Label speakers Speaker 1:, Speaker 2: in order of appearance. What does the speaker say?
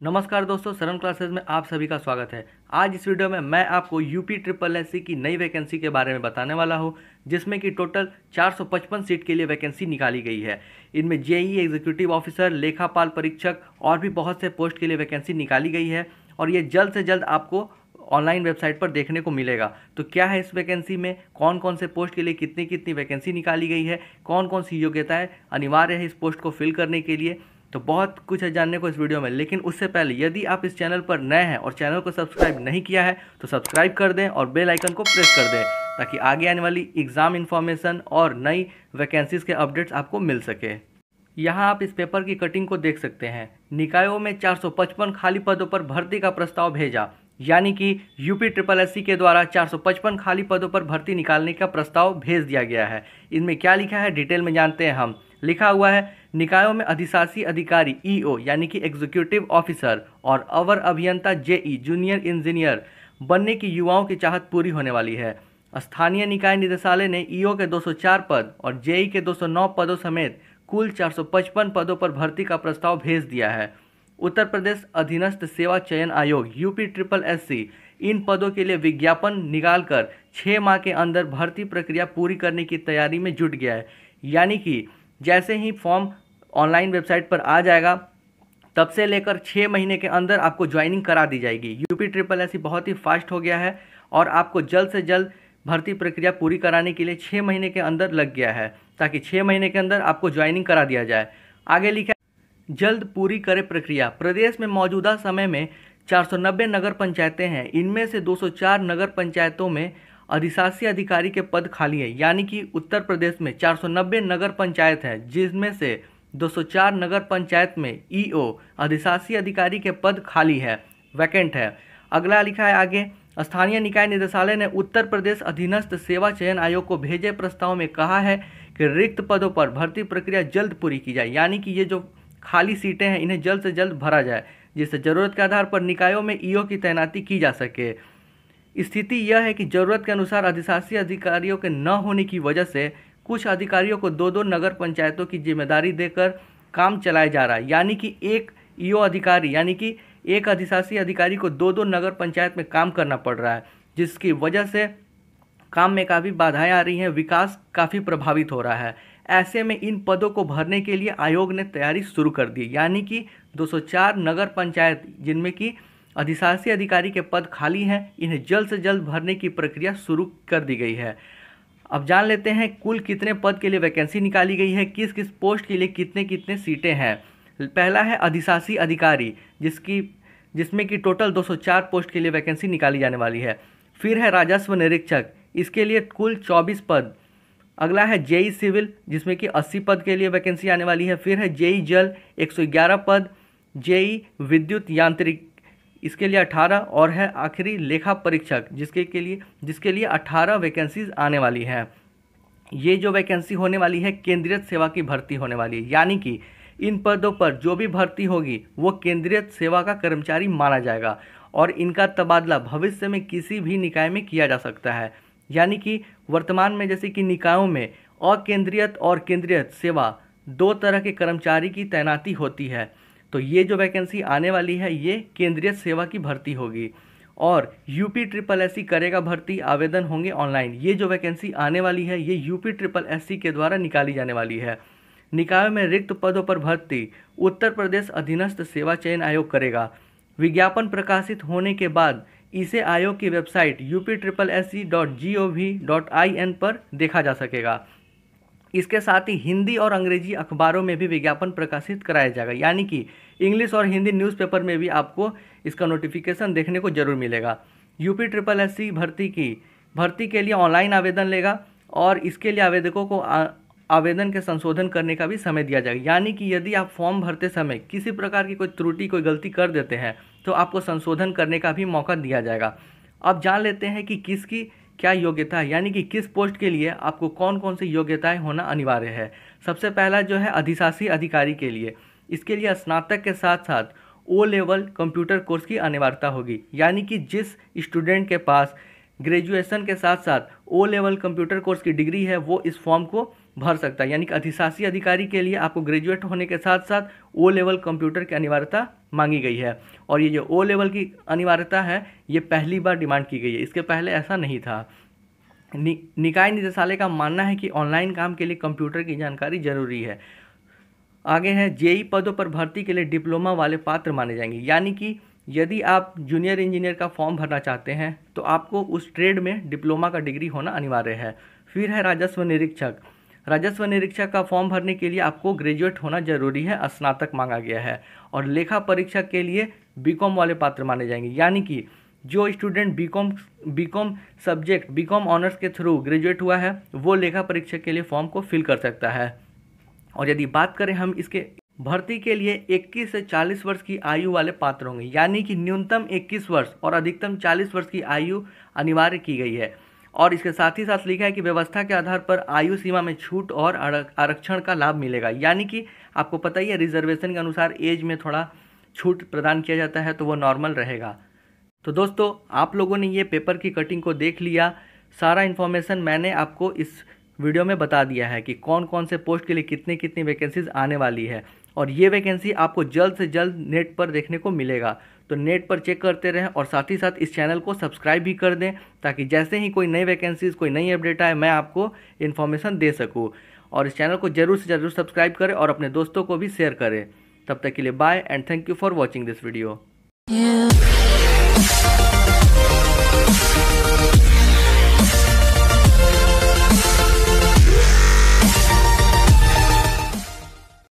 Speaker 1: नमस्कार दोस्तों, शरण क्लासेस में आप सभी का स्वागत है। आज इस वीडियो में मैं आपको यूपी ट्रिपल एससी की नई वैकेंसी के बारे में बताने वाला हूं, जिसमें कि टोटल 455 सीट के लिए वैकेंसी निकाली गई है। इनमें जेई एग्जीक्यूटिव ऑफिसर, लेखापाल परीक्षक और भी बहुत से पोस्ट के लिए वैकेंसी निकाली गई है और ये जल्द से जल्द आपको ऑनलाइन वेबसाइट पर देखने को मिलेगा। तो क्या है इस वैकेंसी में, कौन कौन से पोस्ट के लिए कितनी कितनी वैकेंसी निकाली गई है, कौन कौन सी योग्यताएं अनिवार्य है इस पोस्ट को फिल करने के लिए, तो बहुत कुछ है जानने को इस वीडियो में। लेकिन उससे पहले यदि आप इस चैनल पर नए हैं और चैनल को सब्सक्राइब नहीं किया है तो सब्सक्राइब कर दें और बेल आइकन को प्रेस कर दें, ताकि आगे आने वाली एग्ज़ाम इन्फॉर्मेशन और नई वैकेंसीज़ के अपडेट्स आपको मिल सके। यहाँ आप इस पेपर की कटिंग को देख सकते हैं। निकायों में 455 खाली पदों पर भर्ती का प्रस्ताव भेजा, यानी कि यूपी ट्रिपल एससी के द्वारा 455 खाली पदों पर भर्ती निकालने का प्रस्ताव भेज दिया गया है। इनमें क्या लिखा है डिटेल में जानते हैं हम। लिखा हुआ है, निकायों में अधिशासी अधिकारी ईओ यानी कि एग्जीक्यूटिव ऑफिसर और अवर अभियंता जेई जूनियर इंजीनियर बनने की युवाओं की चाहत पूरी होने वाली है। स्थानीय निकाय निदेशालय ने ईओ के 204 पद और जेई के 209 पदों समेत कुल 455 पदों पर भर्ती का प्रस्ताव भेज दिया है। उत्तर प्रदेश अधीनस्थ सेवा चयन आयोग यूपी ट्रिपल एससी इन पदों के लिए विज्ञापन निकालकर 6 माह के अंदर भर्ती प्रक्रिया पूरी करने की तैयारी में जुट गया है। यानी कि जैसे ही फॉर्म ऑनलाइन वेबसाइट पर आ जाएगा, तब से लेकर 6 महीने के अंदर आपको ज्वाइनिंग करा दी जाएगी। यूपी ट्रिपल एससी बहुत ही फास्ट हो गया है और आपको जल्द से जल्द भर्ती प्रक्रिया पूरी कराने के लिए 6 महीने के अंदर लग गया है, ताकि 6 महीने के अंदर आपको ज्वाइनिंग करा दिया जाए। आगे लिखा, जल्द पूरी करे प्रक्रिया। प्रदेश में मौजूदा समय में 490 नगर पंचायतें हैं। इनमें से 204 नगर पंचायतों में अधिशासी अधिकारी के पद खाली है। यानी कि उत्तर प्रदेश में 490 नगर पंचायत हैं, जिसमें से 204 नगर पंचायत में ईओ अधिशासी अधिकारी के पद खाली है, वैकेंट है। अगला लिखा है आगे, स्थानीय निकाय निदेशालय ने उत्तर प्रदेश अधीनस्थ सेवा चयन आयोग को भेजे प्रस्ताव में कहा है कि रिक्त पदों पर भर्ती प्रक्रिया जल्द पूरी की जाए। यानी कि ये जो खाली सीटें हैं इन्हें जल्द से जल्द भरा जाए, जिससे ज़रूरत के आधार पर निकायों में ईओ की तैनाती की जा सके। स्थिति यह है कि ज़रूरत के अनुसार अधिशासी अधिकारियों के न होने की वजह से कुछ अधिकारियों को 2-2 नगर पंचायतों की जिम्मेदारी देकर काम चलाया जा रहा है। यानी कि एक ईओ अधिकारी यानी कि एक अधिशासी अधिकारी को 2-2 नगर पंचायत में काम करना पड़ रहा है, जिसकी वजह से काम में काफ़ी बाधाएं आ रही हैं, विकास काफ़ी प्रभावित हो रहा है। ऐसे में इन पदों को भरने के लिए आयोग ने तैयारी शुरू कर दी। यानी कि 204 नगर पंचायत जिनमें कि अधिशासी अधिकारी के पद खाली हैं, इन्हें जल्द से जल्द भरने की प्रक्रिया शुरू कर दी गई है। अब जान लेते हैं कुल कितने पद के लिए वैकेंसी निकाली गई है, किस किस पोस्ट के लिए कितने कितने सीटें हैं। पहला है अधिशासी अधिकारी, जिसमें कि टोटल 204 पोस्ट के लिए वैकेंसी निकाली जाने वाली है। फिर है राजस्व निरीक्षक, इसके लिए कुल 24 पद। अगला है जेई सिविल, जिसमें कि 80 पद के लिए वैकेंसी आने वाली है। फिर है जेई जल 111 पद, जेई विद्युत यांत्रिक इसके लिए 18 और है आखिरी लेखा परीक्षक जिसके लिए 18 वैकेंसीज आने वाली हैं। ये जो वैकेंसी होने वाली है केंद्रीय सेवा की भर्ती होने वाली है। यानी कि इन पदों पर जो भी भर्ती होगी वो केंद्रीय सेवा का कर्मचारी माना जाएगा और इनका तबादला भविष्य में किसी भी निकाय में किया जा सकता है। यानी कि वर्तमान में जैसे कि निकायों में अकेंद्रीय और केंद्रीय सेवा 2 तरह के कर्मचारी की तैनाती होती है। तो ये जो वैकेंसी आने वाली है ये केंद्रीय सेवा की भर्ती होगी और यूपी ट्रिपल एससी करेगा भर्ती, आवेदन होंगे ऑनलाइन। ये जो वैकेंसी आने वाली है ये यूपी ट्रिपल एससी के द्वारा निकाली जाने वाली है। निकायों में रिक्त पदों पर भर्ती उत्तर प्रदेश अधीनस्थ सेवा चयन आयोग करेगा। विज्ञापन प्रकाशित होने के बाद इसे आयोग की वेबसाइट uptripplesc.gov.in पर देखा जा सकेगा। इसके साथ ही हिंदी और अंग्रेजी अखबारों में भी विज्ञापन प्रकाशित कराया जाएगा। यानी कि इंग्लिश और हिंदी न्यूज़पेपर में भी आपको इसका नोटिफिकेशन देखने को जरूर मिलेगा। यूपी ट्रिपल एससी भर्ती के लिए ऑनलाइन आवेदन लेगा और इसके लिए आवेदकों को आवेदन के संशोधन करने का भी समय दिया जाएगा। यानी कि यदि आप फॉर्म भरते समय किसी प्रकार की कोई त्रुटि कोई गलती कर देते हैं तो आपको संशोधन करने का भी मौका दिया जाएगा। अब जान लेते हैं कि किसकी क्या योग्यता है, यानी कि किस पोस्ट के लिए आपको कौन कौन सी योग्यताएं होना अनिवार्य है। सबसे पहला जो है अधिशासी अधिकारी के लिए, इसके लिए स्नातक के साथ साथ ओ लेवल कंप्यूटर कोर्स की अनिवार्यता होगी। यानी कि जिस स्टूडेंट के पास ग्रेजुएशन के साथ साथ ओ लेवल कंप्यूटर कोर्स की डिग्री है वो इस फॉर्म को भर सकता है। यानी कि अधिशासी अधिकारी के लिए आपको ग्रेजुएट होने के साथ साथ ओ लेवल कंप्यूटर की अनिवार्यता मांगी गई है। और ये जो ओ लेवल की अनिवार्यता है ये पहली बार डिमांड की गई है, इसके पहले ऐसा नहीं था। निकाय निदेशालय का मानना है कि ऑनलाइन काम के लिए कंप्यूटर की जानकारी जरूरी है। आगे है जेई पदों पर भर्ती के लिए डिप्लोमा वाले पात्र माने जाएंगे, यानी कि यदि आप जूनियर इंजीनियर का फॉर्म भरना चाहते हैं तो आपको उस ट्रेड में डिप्लोमा का डिग्री होना अनिवार्य है। फिर है राजस्व निरीक्षक। राजस्व निरीक्षक का फॉर्म भरने के लिए आपको ग्रेजुएट होना जरूरी है, स्नातक मांगा गया है। और लेखा परीक्षक के लिए बीकॉम वाले पात्र माने जाएंगे, यानी कि जो student BCom subject BCom honours के थ्रू ग्रेजुएट हुआ है वो लेखा परीक्षक के लिए फॉर्म को फिल कर सकता है। और यदि बात करें हम इसके भर्ती के लिए 21 से 40 वर्ष की आयु वाले पात्र होंगे, यानी कि न्यूनतम 21 वर्ष और अधिकतम 40 वर्ष की आयु अनिवार्य की गई है। और इसके साथ ही साथ लिखा है कि व्यवस्था के आधार पर आयु सीमा में छूट और आरक्षण का लाभ मिलेगा, यानी कि आपको पता ही है रिजर्वेशन के अनुसार एज में थोड़ा छूट प्रदान किया जाता है तो वो नॉर्मल रहेगा। तो दोस्तों आप लोगों ने ये पेपर की कटिंग को देख लिया, सारा इन्फॉर्मेशन मैंने आपको इस वीडियो में बता दिया है कि कौन कौन से पोस्ट के लिए कितनी कितनी वैकेंसीज आने वाली है। और ये वैकेंसी आपको जल्द से जल्द नेट पर देखने को मिलेगा, तो नेट पर चेक करते रहें और साथ ही साथ इस चैनल को सब्सक्राइब भी कर दें ताकि जैसे ही कोई नई वैकेंसीज कोई नई अपडेट आए मैं आपको इन्फॉर्मेशन दे सकूँ। और इस चैनल को जरूर से जरूर सब्सक्राइब करें और अपने दोस्तों को भी शेयर करें। तब तक के लिए bye and thank you for watching this video.